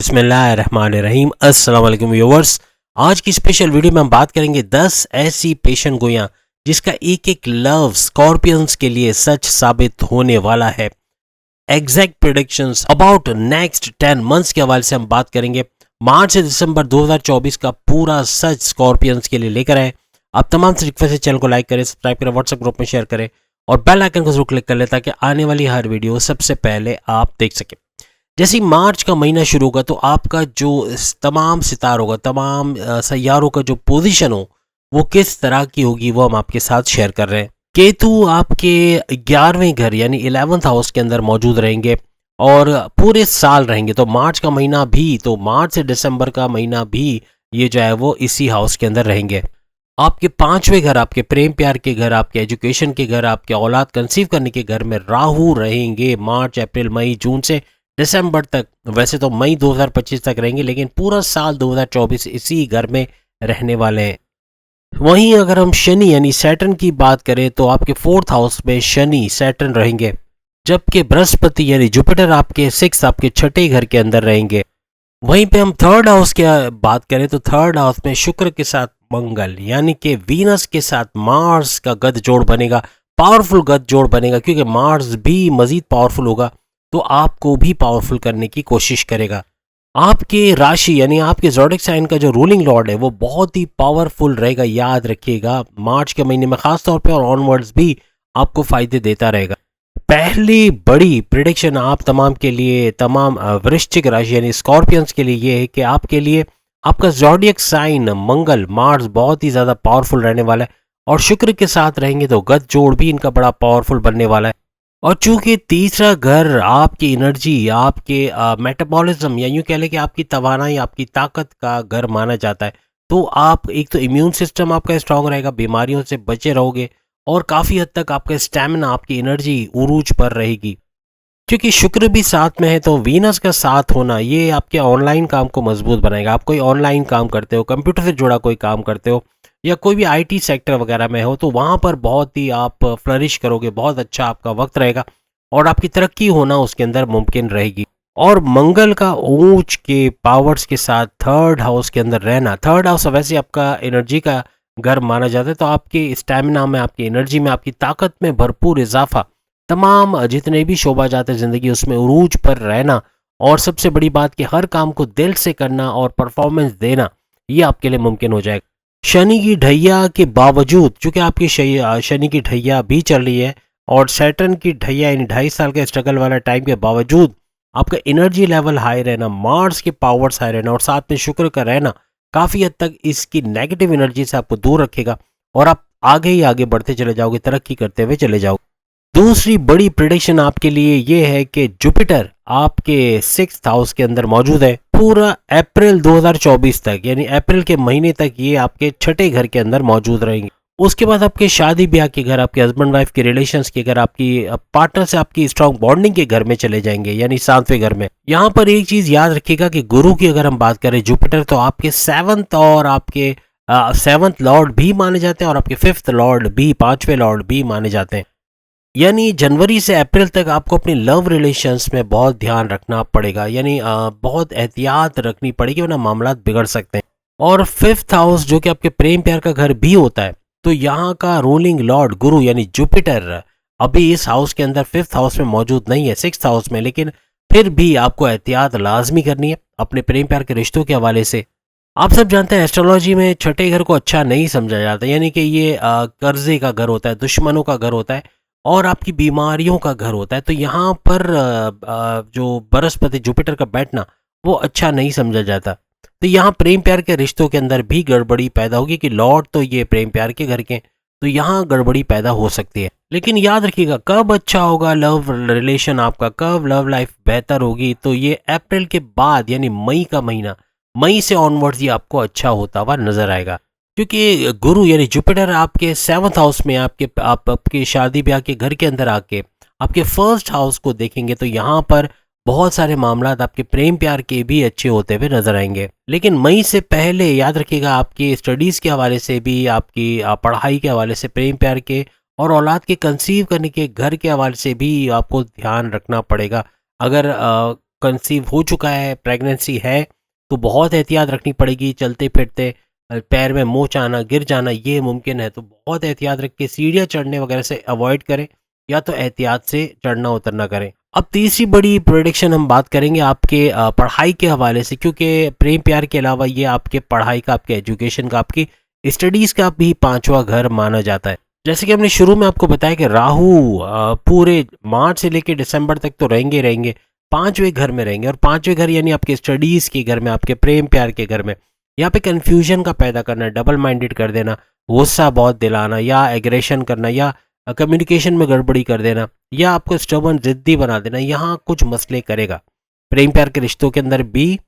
बिस्मिल्लाहिर्रहमानिर्रहीम। अस्सलाम वालेकुम व्यूअर्स। आज की स्पेशल वीडियो में हम बात करेंगे 10 ऐसी पेशन गोइयां जिसका एक एक लव स्कॉर्पियंस के लिए सच साबित होने वाला है। Exact predictions about next 10 months के हवाले से हम बात करेंगे। मार्च से दिसंबर 2024 का पूरा सच स्कॉर्पियंस के लिए लेकर आए। आप तमाम से रिक्वेस्ट है, चैनल को लाइक करें, सब्सक्राइब करें, व्हाट्सएप ग्रुप में शेयर करें और बेल आइकन को जरूर क्लिक कर लें ताकि आने वाली हर वीडियो सबसे पहले आप देख सकें। जैसे ही मार्च का महीना शुरू होगा तो आपका जो तमाम सितारों का तमाम सैयारों का जो पोजीशन हो वो किस तरह की होगी वो हम आपके साथ शेयर कर रहे हैं। केतु आपके 11वें घर यानी 11th हाउस के अंदर मौजूद रहेंगे और पूरे साल रहेंगे। तो मार्च का महीना भी, तो मार्च से दिसंबर का महीना भी ये जो है वो इसी हाउस के अंदर रहेंगे। आपके 5वें घर, आपके प्रेम प्यार के घर, आपके एजुकेशन के घर, आपके औलाद कंसीव करने के घर में राहु रहेंगे मार्च, अप्रैल, मई, जून से दिसंबर तक। वैसे तो मई 2025 तक रहेंगे लेकिन पूरा साल 2024 इसी घर में रहने वाले हैं। वहीं अगर हम शनि यानी सैटर्न की बात करें तो आपके 4th हाउस में शनि सैटर्न रहेंगे, जबकि बृहस्पति यानी जुपिटर आपके 6th, आपके छठे घर के अंदर रहेंगे। वहीं पे हम 3rd हाउस की बात करें तो 3rd हाउस में शुक्र के साथ मंगल यानी कि वीनस के साथ मार्स का गद जोड़ बनेगा, पावरफुल गद जोड़ बनेगा, क्योंकि मार्स भी मजीद पावरफुल होगा तो आपको भी पावरफुल करने की कोशिश करेगा। आपके राशि यानी आपके ज़ोडिक साइन का जो रूलिंग लॉर्ड है वो बहुत ही पावरफुल रहेगा, याद रखिएगा। मार्च के महीने में खास तौर पे और ऑनवर्ड्स भी आपको फायदे देता रहेगा। पहली बड़ी प्रिडिक्शन आप तमाम के लिए, तमाम वृश्चिक राशि यानी स्कॉर्पियंस के लिए ये है कि आपके लिए आपका ज़ोडिक साइन मंगल मार्स बहुत ही ज़्यादा पावरफुल रहने वाला है और शुक्र के साथ रहेंगे तो गद जोड़ भी इनका बड़ा पावरफुल बनने वाला है। और चूंकि तीसरा घर आपकी एनर्जी, आपके मेटाबॉलिज्म या यूं कह लें कि आपकी तवानाई, आपकी ताकत का घर माना जाता है, तो आप एक तो इम्यून सिस्टम आपका स्ट्रांग रहेगा, बीमारियों से बचे रहोगे और काफ़ी हद तक आपका स्टैमिना, आपकी एनर्जी उरूज पर रहेगी। क्योंकि शुक्र भी साथ में है तो वीनस का साथ होना ये आपके ऑनलाइन काम को मजबूत बनाएगा। आप कोई ऑनलाइन काम करते हो, कंप्यूटर से जुड़ा कोई काम करते हो या कोई भी आईटी सेक्टर वगैरह में हो तो वहाँ पर बहुत ही आप फ्लरिश करोगे, बहुत अच्छा आपका वक्त रहेगा और आपकी तरक्की होना उसके अंदर मुमकिन रहेगी। और मंगल का ऊंच के पावर्स के साथ 3rd हाउस के अंदर रहना, 3rd हाउस वैसे आपका एनर्जी का घर माना जाता है, तो आपके स्टैमिना में, आपकी एनर्जी में, आपकी ताकत में भरपूर इजाफा, तमाम जितने भी शोबा जाते हैं ज़िंदगी उसमें उरूज पर रहना और सबसे बड़ी बात कि हर काम को दिल से करना और परफॉर्मेंस देना ये आपके लिए मुमकिन हो जाएगा। शनि की ढैया के बावजूद, चूंकि आपकी शनि की ढैया भी चल रही है और सैटर्न की ढैया यानी 2.5 साल के स्ट्रगल वाला टाइम के बावजूद आपका एनर्जी लेवल हाई रहना, मार्स के पावर्स हाई रहना और साथ में शुक्र का रहना काफ़ी हद तक इसकी नेगेटिव एनर्जी से आपको दूर रखेगा और आप आगे ही आगे बढ़ते चले जाओगे, तरक्की करते हुए चले जाओगे। दूसरी बड़ी प्रिडिक्शन आपके लिए ये है कि जुपिटर आपके 6th हाउस के अंदर मौजूद है पूरा अप्रैल 2024 तक, यानी अप्रैल के महीने तक ये आपके छठे घर के अंदर मौजूद रहेंगे। उसके बाद आपके शादी ब्याह के घर, आपके हस्बैंड वाइफ के रिलेशंस के घर, आपकी पार्टनर से आपकी स्ट्रॉन्ग बॉन्डिंग के घर में चले जाएंगे यानी 7वें घर में। यहाँ पर एक चीज याद रखिएगा कि गुरु की अगर हम बात करें, जुपिटर तो आपके 7th और आपके 7th लॉर्ड भी माने जाते हैं और आपके 5th लॉर्ड भी, 5वें लॉर्ड भी माने जाते हैं। यानी जनवरी से अप्रैल तक आपको अपनी लव रिलेशंस में बहुत ध्यान रखना पड़ेगा, यानी बहुत एहतियात रखनी पड़ेगी वरना मामला बिगड़ सकते हैं। और 5th हाउस जो कि आपके प्रेम प्यार का घर भी होता है, तो यहाँ का रूलिंग लॉर्ड गुरु यानी जुपिटर अभी इस हाउस के अंदर 5th हाउस में मौजूद नहीं है, 6th हाउस में, लेकिन फिर भी आपको एहतियात लाजमी करनी है अपने प्रेम प्यार के रिश्तों के हवाले से। आप सब जानते हैं एस्ट्रोलॉजी में छठे घर को अच्छा नहीं समझा जाता, यानी कि ये कर्जे का घर होता है, दुश्मनों का घर होता है और आपकी बीमारियों का घर होता है। तो यहाँ पर जो बृहस्पति जुपिटर का बैठना वो अच्छा नहीं समझा जाता। तो यहाँ प्रेम प्यार के रिश्तों के अंदर भी गड़बड़ी पैदा होगी कि लॉर्ड तो ये प्रेम प्यार के घर के, तो यहाँ गड़बड़ी पैदा हो सकती है। लेकिन याद रखिएगा कब अच्छा होगा लव रिलेशन आपका, कब लव लाइफ बेहतर होगी, तो ये अप्रैल के बाद यानी मई का महीना, मई से ऑनवर्ड्स ये आपको अच्छा होता हुआ नजर आएगा। क्योंकि गुरु यानी जुपिटर आपके 7th हाउस में आपके शादी ब्याह के घर के अंदर आके आपके 1st हाउस को देखेंगे तो यहाँ पर बहुत सारे मामला आपके प्रेम प्यार के भी अच्छे होते हुए नजर आएंगे। लेकिन मई से पहले याद रखिएगा आपकी स्टडीज के हवाले से भी, आपकी पढ़ाई के हवाले से, प्रेम प्यार के और औलाद के कंसीव करने के घर के हवाले से भी आपको ध्यान रखना पड़ेगा। अगर कंसीव हो चुका है, प्रेगनेंसी है, तो बहुत एहतियात रखनी पड़ेगी। चलते फिरते पैर में मोच आना, गिर जाना ये मुमकिन है, तो बहुत एहतियात रख के सीढ़ियाँ चढ़ने वगैरह से अवॉइड करें, या तो एहतियात से चढ़ना उतरना करें। अब तीसरी बड़ी प्रेडिक्शन हम बात करेंगे आपके पढ़ाई के हवाले से, क्योंकि प्रेम प्यार के अलावा ये आपके पढ़ाई का, आपके एजुकेशन का, आपकी स्टडीज़ का भी पांचवा घर माना जाता है। जैसे कि हमने शुरू में आपको बताया कि राहु पूरे मार्च से लेकर दिसंबर तक तो रहेंगे रहेंगे, पांचवें घर में रहेंगे, और पांचवें घर यानी आपके स्टडीज़ के घर में, आपके प्रेम प्यार के घर में। यहाँ पे कन्फ्यूजन का पैदा करना, डबल माइंडेड कर देना, गुस्सा बहुत दिलाना, या एग्रेशन करना, या कम्युनिकेशन में गड़बड़ी कर देना, या आपको स्टबर्न जिद्दी बना देना, यहाँ कुछ मसले करेगा। प्रेम प्यार के रिश्तों के अंदर भी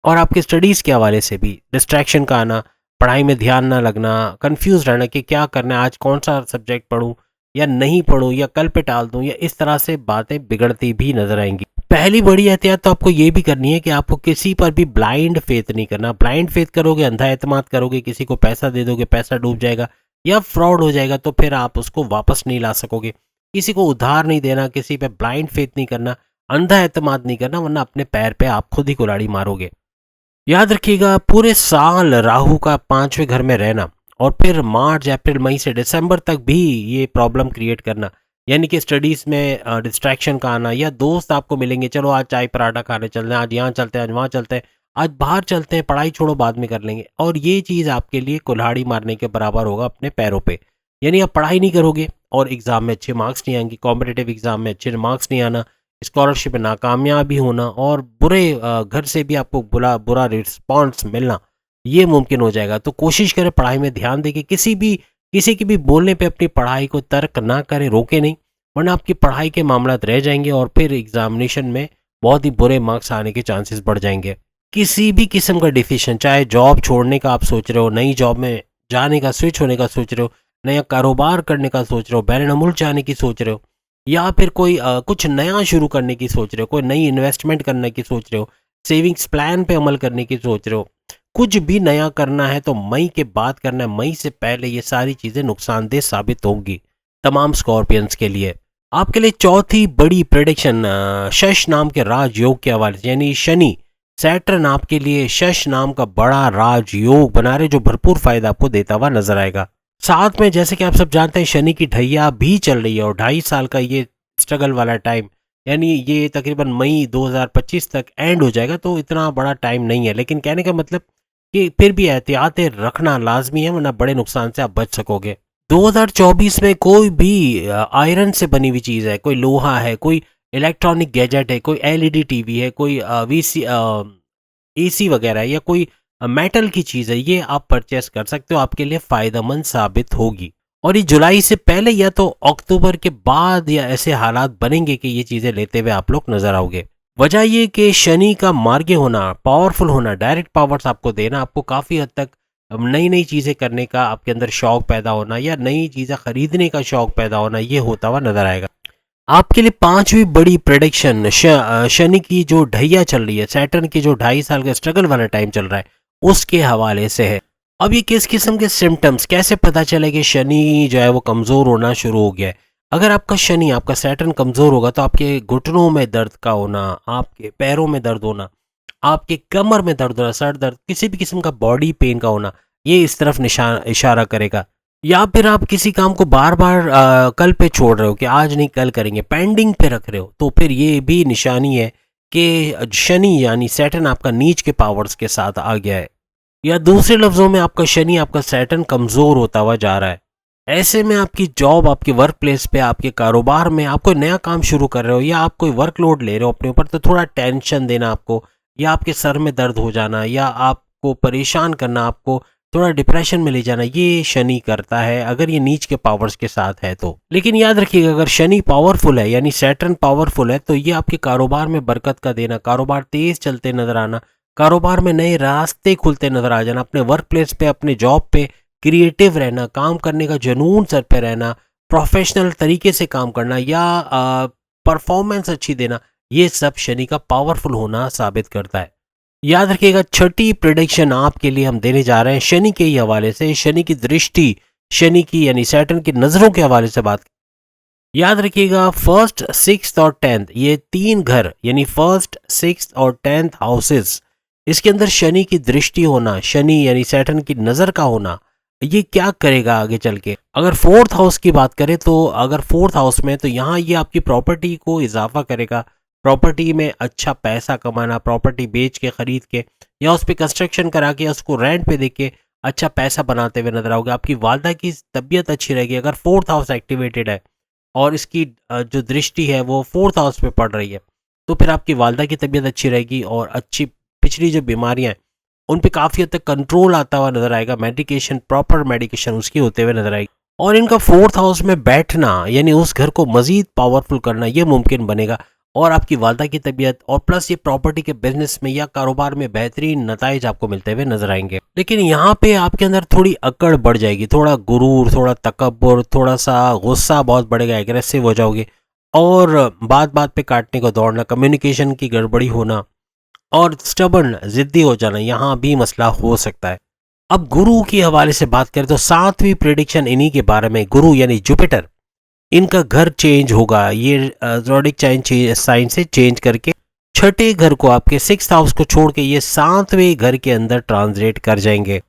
और आपके स्टडीज़ के हवाले से भी डिस्ट्रैक्शन का आना, पढ़ाई में ध्यान ना लगना, कंफ्यूज रहना कि क्या करना है, आज कौन सा सब्जेक्ट पढूं या नहीं पढूं, या कल पे टाल दूं, या इस तरह से बातें बिगड़ती भी नजर आएंगी। पहली बड़ी एहतियात तो आपको ये भी करनी है कि आपको किसी पर भी ब्लाइंड फेथ नहीं करना। ब्लाइंड फेथ करोगे, अंधा एतमाद करोगे, किसी को पैसा दे दोगे, पैसा डूब जाएगा या फ्रॉड हो जाएगा, तो फिर आप उसको वापस नहीं ला सकोगे। किसी को उधार नहीं देना, किसी पे ब्लाइंड फेथ नहीं करना, अंधा एतमाद नहीं करना, वरना अपने पैर पे आप खुद ही कुल्हाड़ी मारोगे। याद रखिएगा, पूरे साल राहु का पांचवें घर में रहना और फिर मार्च अप्रैल मई से दिसंबर तक भी ये प्रॉब्लम क्रिएट करना, यानी कि स्टडीज़ में डिस्ट्रैक्शन का आना, या दोस्त आपको मिलेंगे, चलो आज चाय पराठा खाने चलते हैं, आज यहाँ चलते हैं, आज वहाँ चलते हैं, आज बाहर चलते हैं, पढ़ाई छोड़ो बाद में कर लेंगे, और ये चीज़ आपके लिए कुल्हाड़ी मारने के बराबर होगा अपने पैरों पे। यानी आप पढ़ाई नहीं करोगे और एग्ज़ाम में अच्छे मार्क्स नहीं आएंगे, कॉम्पिटेटिव एग्ज़ाम में अच्छे मार्क्स नहीं आना, स्कॉलरशिप में नाकामयाबी होना, और बुरे घर से भी आपको बुरा रिस्पॉन्स मिलना, ये मुमकिन हो जाएगा। तो कोशिश करें पढ़ाई में ध्यान दें कि किसी की भी बोलने पे अपनी पढ़ाई को तर्क ना करें, रोके नहीं, वरना आपकी पढ़ाई के मामलात रह जाएंगे और फिर एग्जामिनेशन में बहुत ही बुरे मार्क्स आने के चांसेस बढ़ जाएंगे। किसी भी किस्म का डिसीजन, चाहे जॉब छोड़ने का आप सोच रहे हो, नई जॉब में जाने का, स्विच होने का सोच रहे हो, नया कारोबार करने का सोच रहे हो, बैरून मुल्क जाने की सोच रहे हो, या फिर कोई कुछ नया शुरू करने की सोच रहे हो, कोई नई इन्वेस्टमेंट करने की सोच रहे हो, सेविंग्स प्लान पे अमल करने की सोच रहे हो, कुछ भी नया करना है तो मई के बाद करना है। मई से पहले ये सारी चीज़ें नुकसानदेह साबित होंगी तमाम स्कॉर्पियंस के लिए। आपके लिए चौथी बड़ी प्रेडिक्शन शश नाम के राजयोग के हवाले से, यानी शनि सैटर्न आपके लिए शश नाम का बड़ा राजयोग बना रहे, जो भरपूर फायदा आपको देता हुआ नजर आएगा। साथ में जैसे कि आप सब जानते हैं, शनि की ढैया भी चल रही है, और 2.5 साल का ये स्ट्रगल वाला टाइम, यानी ये तकरीबन मई 2025 तक एंड हो जाएगा, तो इतना बड़ा टाइम नहीं है। लेकिन कहने का मतलब कि फिर भी एहतियातें रखना लाजमी है, वरना बड़े नुकसान से आप बच सकोगे। 2024 में कोई भी आयरन से बनी हुई चीज़ है, कोई लोहा है, कोई इलेक्ट्रॉनिक गैजेट है, कोई एलईडी टीवी है, कोई एसी वगैरह है, या कोई मेटल की चीज़ है, ये आप परचेस कर सकते हो, आपके लिए फ़ायदेमंद साबित होगी। और ये जुलाई से पहले या तो अक्टूबर के बाद या ऐसे हालात बनेंगे कि ये चीज़ें लेते हुए आप लोग नजर आओगे। वजह ये कि शनि का मार्गे होना, पावरफुल होना, डायरेक्ट पावर्स आपको देना, आपको काफ़ी हद तक नई नई चीज़ें करने का आपके अंदर शौक पैदा होना, या नई चीज़ें खरीदने का शौक पैदा होना, ये होता हुआ नजर आएगा। आपके लिए पांचवी बड़ी प्रेडिक्शन शनि की जो ढैया चल रही है, सैटर्न की जो 2.5 साल का स्ट्रगल वाला टाइम चल रहा है, उसके हवाले से है। अब ये किस किस्म के सिम्टम्स, कैसे पता चले कि शनि जो है वो कमज़ोर होना शुरू हो गया है। अगर आपका शनि, आपका सैटर्न कमज़ोर होगा तो आपके घुटनों में दर्द का होना, आपके पैरों में दर्द होना, आपके कमर में दर्द होना, सर दर्द, किसी भी किस्म का बॉडी पेन का होना, ये इस तरफ इशारा करेगा। या फिर आप किसी काम को बार बार कल पे छोड़ रहे हो कि आज नहीं कल करेंगे, पेंडिंग पे रख रहे हो, तो फिर ये भी निशानी है कि शनि यानी सैटर्न आपका नीच के पावर्स के साथ आ गया है, या दूसरे लफ्जों में आपका शनि, आपका सैटर्न कमजोर होता हुआ जा रहा है। ऐसे में आपकी जॉब, आपके वर्क प्लेस पे, आपके कारोबार में आप कोई नया काम शुरू कर रहे हो, या आप कोई वर्कलोड ले रहे हो अपने ऊपर, तो थोड़ा टेंशन देना आपको, या आपके सर में दर्द हो जाना, या आपको परेशान करना, आपको थोड़ा डिप्रेशन में ले जाना, ये शनि करता है अगर ये नीच के पावर्स के साथ है तो। लेकिन याद रखिएगा, अगर शनि पावरफुल है यानी सैटर्न पावरफुल है, तो ये आपके कारोबार में बरकत का देना, कारोबार तेज चलते नजर आना, कारोबार में नए रास्ते खुलते नजर आ जाना, अपने वर्क प्लेस पे, अपने जॉब पे क्रिएटिव रहना, काम करने का जुनून सर पे रहना, प्रोफेशनल तरीके से काम करना, या परफॉर्मेंस अच्छी देना, ये सब शनि का पावरफुल होना साबित करता है। याद रखिएगा, छठी प्रेडिक्शन आपके लिए हम देने जा रहे हैं शनि के ही हवाले से, शनि की दृष्टि, शनि की यानी सैटर्न की नजरों के हवाले से बात याद रखिएगा फर्स्ट, सिक्स्थ और 10th ये 3 घर यानी फर्स्ट, सिक्स्थ और 10th हाउसेस, इसके अंदर शनि की दृष्टि होना, शनि यानी सैटर्न की नज़र का होना, ये क्या करेगा आगे चल के। अगर 4th हाउस की बात करें तो अगर 4th हाउस में तो यहाँ ये आपकी प्रॉपर्टी को इजाफा करेगा, प्रॉपर्टी में अच्छा पैसा कमाना, प्रॉपर्टी बेच के खरीद के या उस पर कंस्ट्रक्शन करा के या उसको रेंट पे दे के अच्छा पैसा बनाते हुए नजर आओगे। आपकी वालदा की तबीयत अच्छी रहेगी अगर 4th हाउस एक्टिवेटेड है और इसकी जो दृष्टि है वो 4th हाउस पे पड़ रही है, तो फिर आपकी वालदा की तबीयत अच्छी रहेगी और अच्छी पिछली जो बीमारियां हैं उन पे काफ़ी हद तक कंट्रोल आता हुआ नजर आएगा, मेडिकेशन प्रॉपर मेडिकेशन उसकी होते हुए नजर आएगी। और इनका 4th हाउस में बैठना यानी उस घर को मजीद पावरफुल करना ये मुमकिन बनेगा और आपकी वालदा की तबीयत और प्लस ये प्रॉपर्टी के बिजनेस में या कारोबार में बेहतरीन नताइज आपको मिलते हुए नजर आएंगे। लेकिन यहाँ पे आपके अंदर थोड़ी अकड़ बढ़ जाएगी, थोड़ा गुरूर, थोड़ा तकब्बुर, थोड़ा सा गुस्सा बहुत बढ़ेगा, एग्रेसिव हो जाओगे और बात बात पे काटने को दौड़ना, कम्युनिकेशन की गड़बड़ी होना और स्टबर्न जिद्दी हो जाना, यहाँ भी मसला हो सकता है। अब गुरु के हवाले से बात करें तो 7वीं प्रेडिक्शन इन्हीं के बारे में, गुरु यानी जुपिटर, इनका घर चेंज होगा, ये ज़ोडिक साइन से चेंज करके छठे घर को आपके 6th हाउस को छोड़ के ये 7वें घर के अंदर ट्रांसलेट कर जाएंगे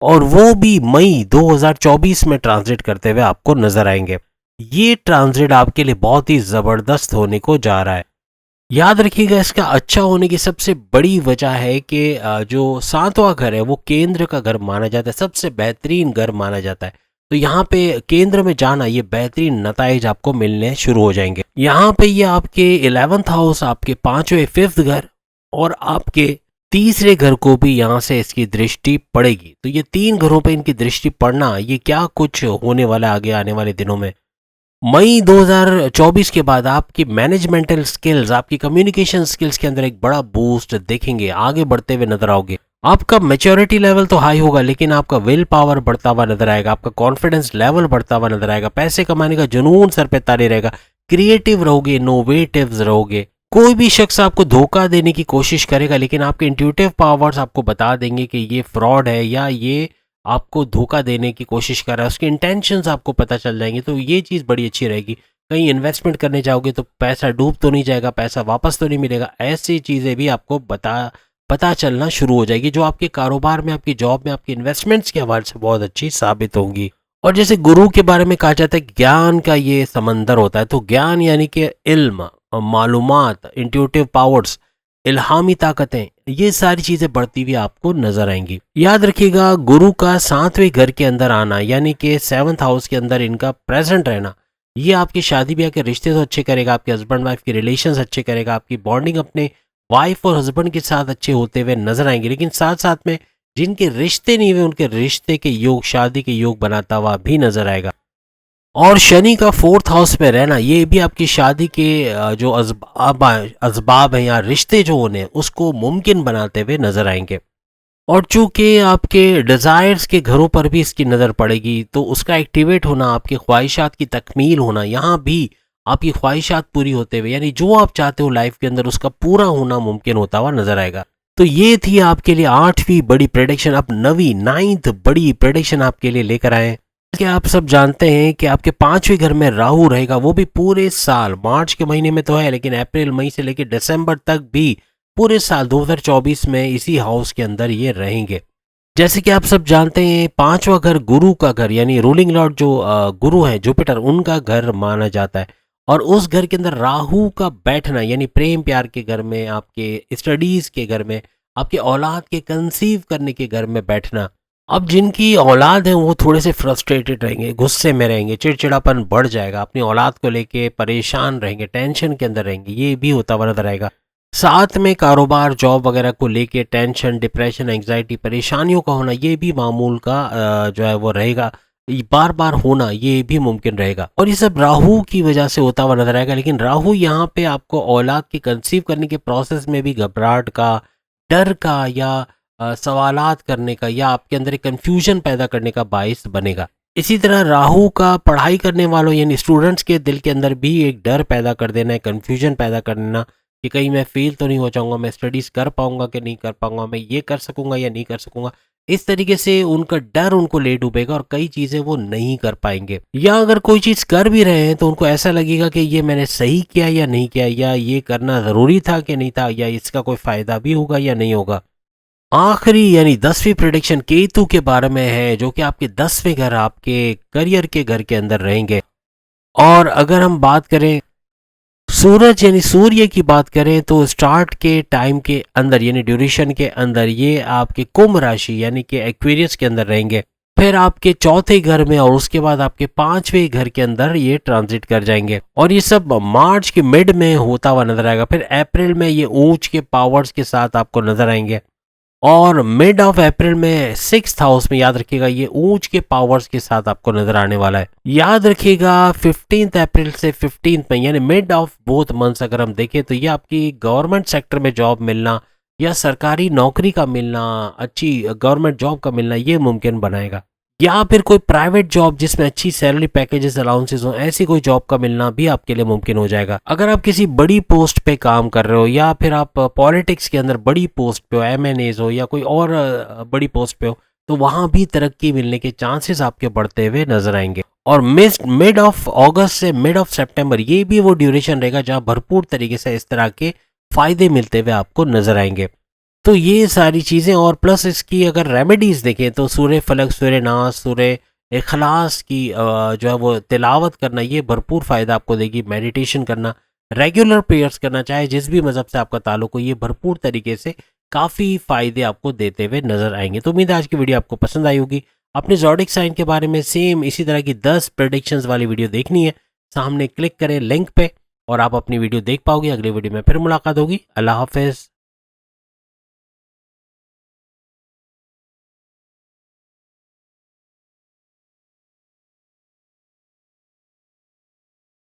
और वो भी मई 2024 में ट्रांसलेट करते हुए आपको नजर आएंगे। ये ट्रांसलेट आपके लिए बहुत ही जबरदस्त होने को जा रहा है। याद रखिएगा इसका अच्छा होने की सबसे बड़ी वजह है कि जो 7वां घर है वो केंद्र का घर माना जाता है, सबसे बेहतरीन घर माना जाता है। तो यहाँ पे केंद्र में जाना ये बेहतरीन नताइज आपको मिलने शुरू हो जाएंगे। यहाँ पे ये आपके 11th हाउस, आपके 5वें 5th घर और आपके तीसरे घर को भी यहाँ से इसकी दृष्टि पड़ेगी। तो ये 3 घरों पे इनकी दृष्टि पड़ना ये क्या कुछ होने वाला आगे आने वाले दिनों में। मई 2024 के बाद आपकी मैनेजमेंटल स्किल्स, आपकी कम्युनिकेशन स्किल्स के अंदर एक बड़ा बूस्ट देखेंगे, आगे बढ़ते हुए नजर आओगे। आपका मैच्योरिटी लेवल तो हाई होगा लेकिन आपका विल पावर बढ़ता हुआ नजर आएगा, आपका कॉन्फिडेंस लेवल बढ़ता हुआ नजर आएगा, पैसे कमाने का जुनून सर पे तारी रहेगा, क्रिएटिव रहोगे, इनोवेटिव रहोगे। कोई भी शख्स आपको धोखा देने की कोशिश करेगा लेकिन आपके इंट्यूटिव पावर्स आपको बता देंगे कि ये फ्रॉड है या ये आपको धोखा देने की कोशिश कर रहा है, उसके इंटेंशंस आपको पता चल जाएंगे। तो ये चीज़ बड़ी अच्छी रहेगी। कहीं इन्वेस्टमेंट करने जाओगे तो पैसा डूब तो नहीं जाएगा, पैसा वापस तो नहीं मिलेगा, ऐसी चीज़ें भी आपको पता चलना शुरू हो जाएगी जो आपके कारोबार में, आपकी जॉब में, आपकी इन्वेस्टमेंट्स के हवाले से बहुत अच्छी साबित होंगी। और जैसे गुरु के बारे में कहा जाता है ज्ञान का ये समंदर होता है, तो ज्ञान यानी कि इल्म, मालूमात, इंट्यूटिव पावर्स, इल्हामी ताकतें, ये सारी चीजें बढ़ती हुई आपको नजर आएंगी। याद रखिएगा गुरु का 7वें घर के अंदर आना यानी कि 7th हाउस के अंदर इनका प्रेजेंट रहना, ये आपकी शादी ब्याह के रिश्ते तो अच्छे करेगा, आपके हस्बैंड वाइफ के रिलेशंस अच्छे करेगा, आपकी बॉन्डिंग अपने वाइफ और हस्बैंड के साथ अच्छे होते हुए नजर आएंगे। लेकिन साथ साथ में जिनके रिश्ते नहीं हुए उनके रिश्ते के योग, शादी के योग बनाता हुआ भी नजर आएगा। और शनि का 4th हाउस में रहना ये भी आपकी शादी के जो असबाब हैं या रिश्ते जो होने हैं उसको मुमकिन बनाते हुए नजर आएंगे। और चूंकि आपके डिज़ायर्स के घरों पर भी इसकी नज़र पड़ेगी तो उसका एक्टिवेट होना, आपकी ख्वाहिशात की तकमील होना, यहाँ भी आपकी ख्वाहिशात पूरी होते हुए यानी जो आप चाहते हो लाइफ के अंदर उसका पूरा होना मुमकिन होता हुआ नजर आएगा। तो ये थी आपके लिए 8वीं बड़ी प्रेडिक्शन। अब 9th बड़ी प्रेडिक्शन आपके लिए लेकर आए। क्या आप सब जानते हैं कि आपके 5वें घर में राहु रहेगा, वो भी पूरे साल, मार्च के महीने में तो है लेकिन अप्रैल मई से लेकर दिसंबर तक भी पूरे साल 2024 में इसी हाउस के अंदर ये रहेंगे। जैसे कि आप सब जानते हैं 5वां घर गुरु का घर यानी रूलिंग लॉर्ड जो गुरु है जुपिटर, उनका घर माना जाता है। और उस घर के अंदर राहु का बैठना यानी प्रेम प्यार के घर में, आपके स्टडीज के घर में, आपके औलाद के कंसीव करने के घर में बैठना। अब जिनकी औलाद है वो थोड़े से फ्रस्ट्रेटेड रहेंगे, गुस्से में रहेंगे, चिड़चिड़ापन बढ़ जाएगा, अपनी औलाद को लेके परेशान रहेंगे, टेंशन के अंदर रहेंगे, ये भी होता हुआ नजर आएगा। साथ में कारोबार, जॉब वगैरह को लेके टेंशन, डिप्रेशन, एंग्जाइटी, परेशानियों का होना ये भी मामूल का जो है वो रहेगा, बार बार होना ये भी मुमकिन रहेगा। और ये सब राहु की वजह से होता हुआ नजर आएगा। लेकिन राहु यहाँ पे आपको औलाद के कंसीव करने के प्रोसेस में भी घबराहट का, डर का या सवालात करने का या आपके अंदर एक कन्फ्यूजन पैदा करने का बाइस बनेगा। इसी तरह राहु का पढ़ाई करने वालों यानी स्टूडेंट्स के दिल के अंदर भी एक डर पैदा कर देना है, कन्फ्यूजन पैदा कर देना कि कहीं मैं फेल तो नहीं हो जाऊंगा, मैं स्टडीज़ कर पाऊंगा कि नहीं कर पाऊंगा, मैं ये कर सकूंगा या नहीं कर सकूंगा। इस तरीके से उनका डर उनको ले डूबेगा और कई चीजें वो नहीं कर पाएंगे। या अगर कोई चीज कर भी रहे हैं तो उनको ऐसा लगेगा कि ये मैंने सही किया या नहीं किया, या ये करना जरूरी था कि नहीं था, या इसका कोई फायदा भी होगा या नहीं होगा। आखिरी यानी 10वीं प्रेडिक्शन केतु के बारे में है, जो कि आपके 10वें घर, आपके करियर के घर के अंदर रहेंगे। और अगर हम बात करें सूरज यानी सूर्य की बात करें तो स्टार्ट के टाइम के अंदर यानी ड्यूरेशन के अंदर ये आपके कुंभ राशि यानी कि एक्वेरियस के अंदर रहेंगे। फिर आपके चौथे घर में और उसके बाद आपके 5वें घर के अंदर ये ट्रांजिट कर जाएंगे और ये सब मार्च के मिड में होता हुआ नजर आएगा। फिर अप्रैल में ये ऊंच के पावर्स के साथ आपको नजर आएंगे और मिड ऑफ अप्रैल में 6th हाउस में, याद रखिएगा, ये ऊंच के पावर्स के साथ आपको नजर आने वाला है। याद रखिएगा 15 अप्रैल से 15 मई यानी मिड ऑफ बोथ मंथ्स अगर हम देखें तो ये आपकी गवर्नमेंट सेक्टर में जॉब मिलना या सरकारी नौकरी का मिलना, अच्छी गवर्नमेंट जॉब का मिलना, ये मुमकिन बनाएगा। या फिर कोई प्राइवेट जॉब जिसमें अच्छी सैलरी पैकेजेस अलाउंसेस हो, ऐसी कोई जॉब का मिलना भी आपके लिए मुमकिन हो जाएगा। अगर आप किसी बड़ी पोस्ट पे काम कर रहे हो या फिर आप पॉलिटिक्स के अंदर बड़ी पोस्ट पे हो, MNAs हो या कोई और बड़ी पोस्ट पे हो, तो वहां भी तरक्की मिलने के चांसेस आपके बढ़ते हुए नजर आएंगे। और मिड ऑफ अगस्त से मिड ऑफ सितंबर ये भी वो ड्यूरेशन रहेगा जहां भरपूर तरीके से इस तरह के फायदे मिलते हुए आपको नजर आएंगे। तो ये सारी चीज़ें और प्लस इसकी अगर रेमेडीज़ देखें तो सूर्य फलक, सूर्य नाश, सूर्य इखलास की जो है वो तिलावत करना, ये भरपूर फ़ायदा आपको देगी। मेडिटेशन करना, रेगुलर प्रेयर्स करना, चाहे जिस भी मज़हब से आपका ताल्लुक हो, ये भरपूर तरीके से काफ़ी फ़ायदे आपको देते हुए नज़र आएंगे। तो उम्मीद है आज की वीडियो आपको पसंद आई होगी। अपने ज़ोडिक साइन के बारे में सेम इसी तरह की 10 प्रेडिक्शंस वाली वीडियो देखनी है, सामने क्लिक करें लिंक पे और आप अपनी वीडियो देख पाओगे। अगली वीडियो में फिर मुलाकात होगी। अल्लाह हाफिज़।